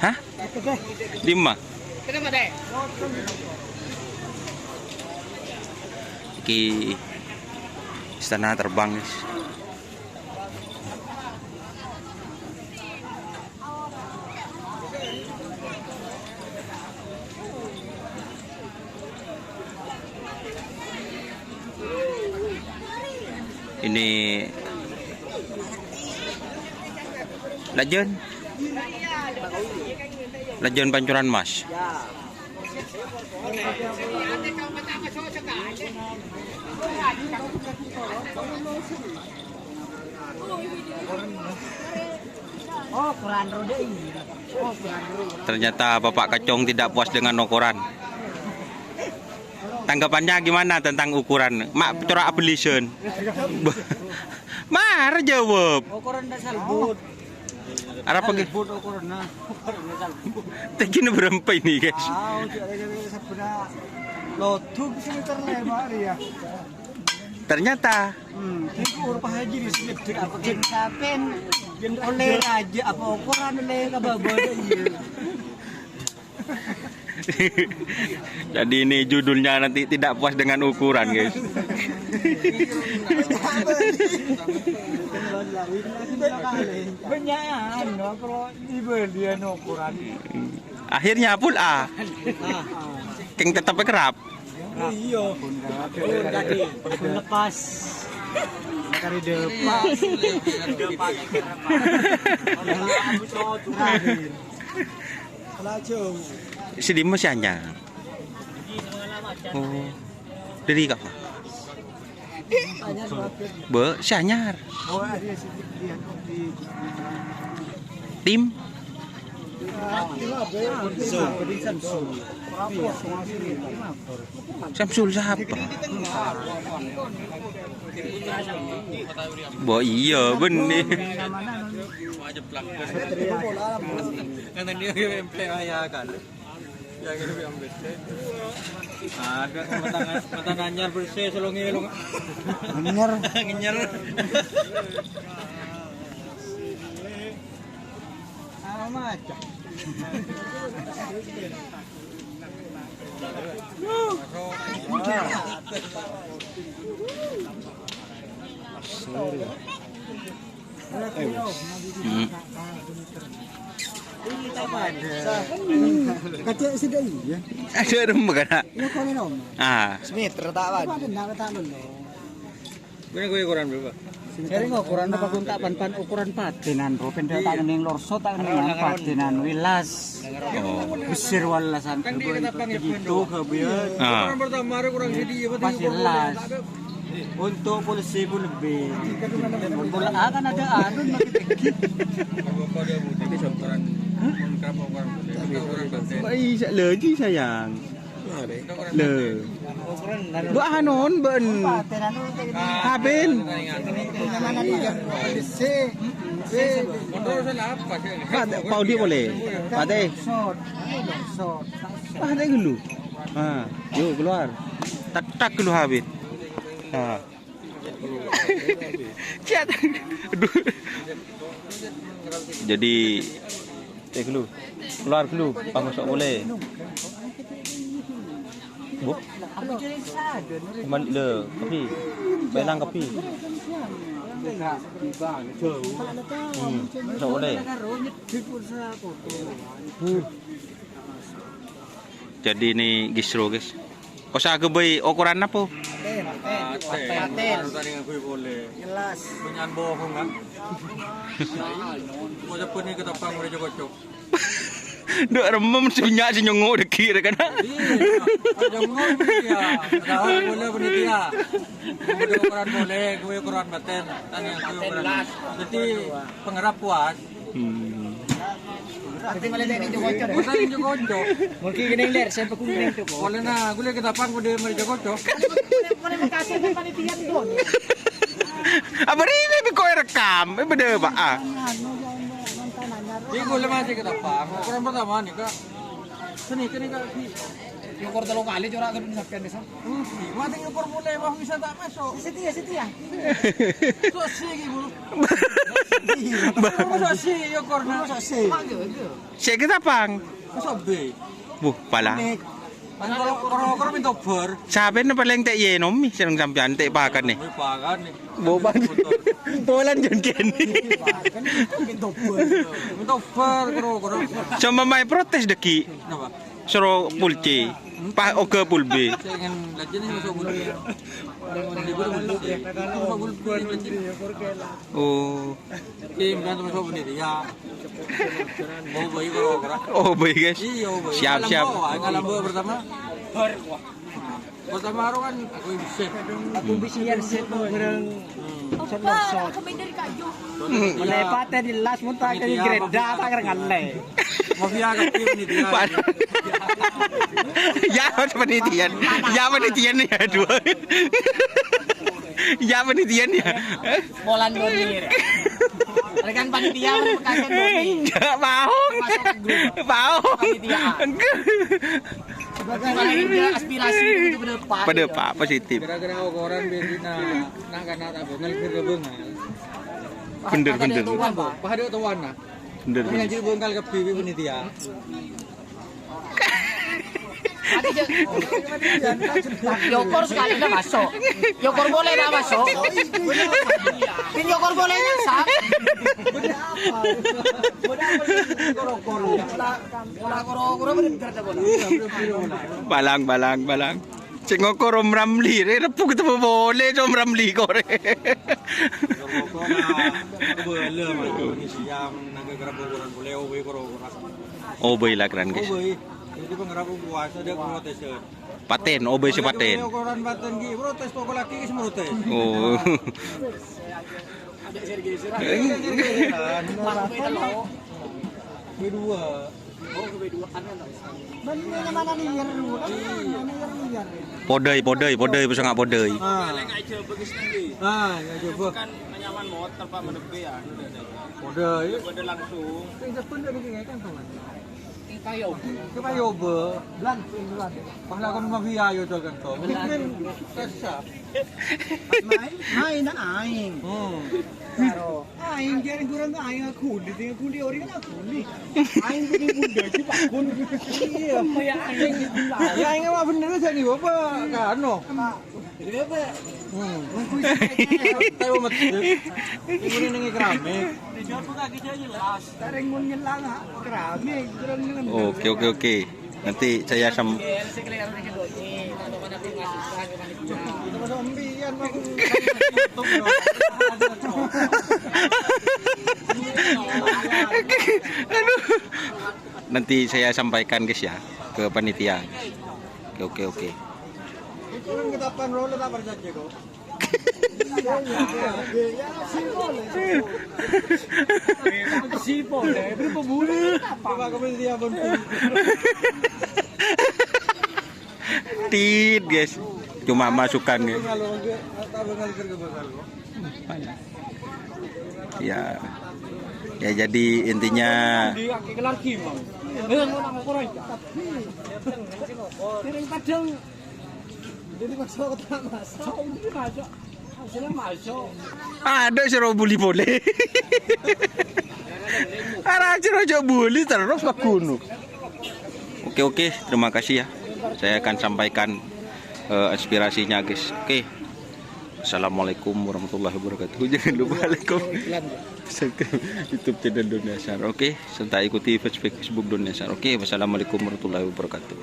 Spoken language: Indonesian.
Hah? 5. Iki istana terbang, guys. Ini Lajen Pancuran Mas. Oh, ukuran roda ini. Oh, ukuran roda. Ternyata Bapak Kacong tidak puas dengan ukuran. Tanggapannya gimana tentang ukuran? Mak corak abelition. Mar jawab. Ukuran dah salbut. Arah pergi. Salbut ukuran nah. Ukuran salbut. Tegin berapa ini, guys? Ah, jadi sebenarnya lotu bisa lebar ya. Ternyata Itu urpa haji di sini apa sapen oleh raja apa ukuran oleh kababon iya. jadi ini judulnya nanti tidak puas dengan ukuran, guys. Banyakan kalau dibelian ukuran. Akhirnya pula keng tetap kerap. Iya. Pun lepas. Kari depan. Si Dimas hanya. Oh, dari apa? Si anyar. Tim. Samsul siapa? Bo iya benih. Ada mata nanyar bersih selongi long. Nanyar. Macam. Kacau sudah iya. Ada rumah kan? Ini kau ni nom. Semeter tak apa. Ada tak dulu. Gue ukuran berapa? Sering ukuran apa pun tak pan ukuran patinan. Ropenda tak ning lorso tak ning patinan wilas. Besir walasan itu kebiar. Ukuran pertama kurang sedih apa Pasilas. Untuk polisi pun lebih. Bola akan ada anu makin Kau dia budi di ukuran. Berapa ukuran batin? Baik, lagi sayang. Le. Bu anon ben. Habin. mana dia? Kontrol sana apa sih? Pau dia boleh. Pate. Shot. Ada dulu. Yuk keluar. Tak dulu habis. Jadi dulu. Keluar dulu. Masuk boleh. Bu. Cuman le, kopi. Belang kopi. Masuk boleh. Jadi ini gisro, guys. Kau saya kebai ukuran apa? Paten. Tadi gue boleh. Jelas. Penyan bohong kan? Mau cepet nih ketapang udah cocok. Duk remem sebanyak si nyongok deki kan. Nyongok dia. Tahu boleh penitia. Gue ukuran boleh, gue ukuran paten. Tanya gue ukuran. Jadi pengerap puas. Nanti malah dia kocok. Masa ini kocok. Mungkin gini ler, saya pekunin tu. Boleh nah, gue ketapang gue dia kocok. Mana makasih ke panitia tu. Apa ini kau rekam? Beda pak. Jadi gue masih ketapang. Ukuran pertama nih kak. Sini kak. Yukor 3 kali corak kan sampean desa. Mati ukur mulai mah bisa tak masuk. Setia. Sosi iki, Bu. Sosi ukur na. Sosi. Sik kita pang. Masuk B. Pala. Kalau minta ber. Sabi na paling te yenom mi sinong sampean te pakan ni. May pakan nih. Boban. Tolan jud ken. Minta ber karo. So mamay protes deki. Kenapa? Suro pulci. Pa o ke pulbe. Saya ingin belajar nih masuk bulbi. Di gua bulbi. Masuk bulbi. Oh. Tim kan masuk bulbi ya. Mau bayi karo. Oh boy guys. Iya, bayi. Siap. Ngalam bawa pertama. Pertama haro kan aku bisa. Aku bisian set bareng Aku main dari kayu. melepatnya di las muntah ke greda tak ngalle. Mafia kaki ini dia. Ya penelitian. Ya penelitian ya dua. Ya penelitian ya. Molan Doni. Rekan panitia mengkakan Doni. Enggak mau. Mau. Bagaimana dia aspirasi itu berdepan. Pada Pak positif. Gara-gara koran bendina nak kana tak bengal ke bengal. Bener. Pahade tuan nah. Bener. Ngaji bengal ke pipi penitia. Yokor sekali dah masuk. Yokor boleh dah masuk. Pin Yokor boleh nyasak. Balang. Cik ngoko rom ramli, repu kita boleh rom ramli kore. Boleh mah ini siang naga gerapo koran boleh owe koro. Oh boy lah keren guys. Owe. Jadi pengerapu puasa dia protes. Paten, oh boy si paten. Koran Baten ki protes pokok laki ki protes. Oh. Kedua. Podai bisa nggak podai. Ya coba. Kan menyaman motor Pak menepi ya. Udah ya. Udah langsung. Kita yoba. Belan. Pahla kon mafia yo tol kan to. Mungkin kesap. Main na aing. Karo. Aing kira kurang aing aku kundi ori kan aku ni. Aing kundi bunda ki pakun. Iya, ya aing Ya aing mah bener aja nih Bapak. Kano. Tayo mat. Ini nengi keramik. Taring mun nyelang keramik kurang Oke. Nanti saya nanti saya sampaikan guys ya ke panitia. Oke. Kurang kita panrol tak percaya kok. Sipol, berapa bulan? Apa kami dia bentuk. Tit guys. Cuma masukan guys. Ya jadi intinya ada suruh bully boleh. Ada suruh bully terus ke gunung. Oke, terima kasih ya. Saya akan sampaikan aspirasinya guys. Oke. Assalamualaikum warahmatullahi wabarakatuh. Jangan lupa like, subscribe YouTube channel Doniasar. Oke, serta ikuti Facebook Doniasar. Oke, wassalamualaikum warahmatullahi wabarakatuh.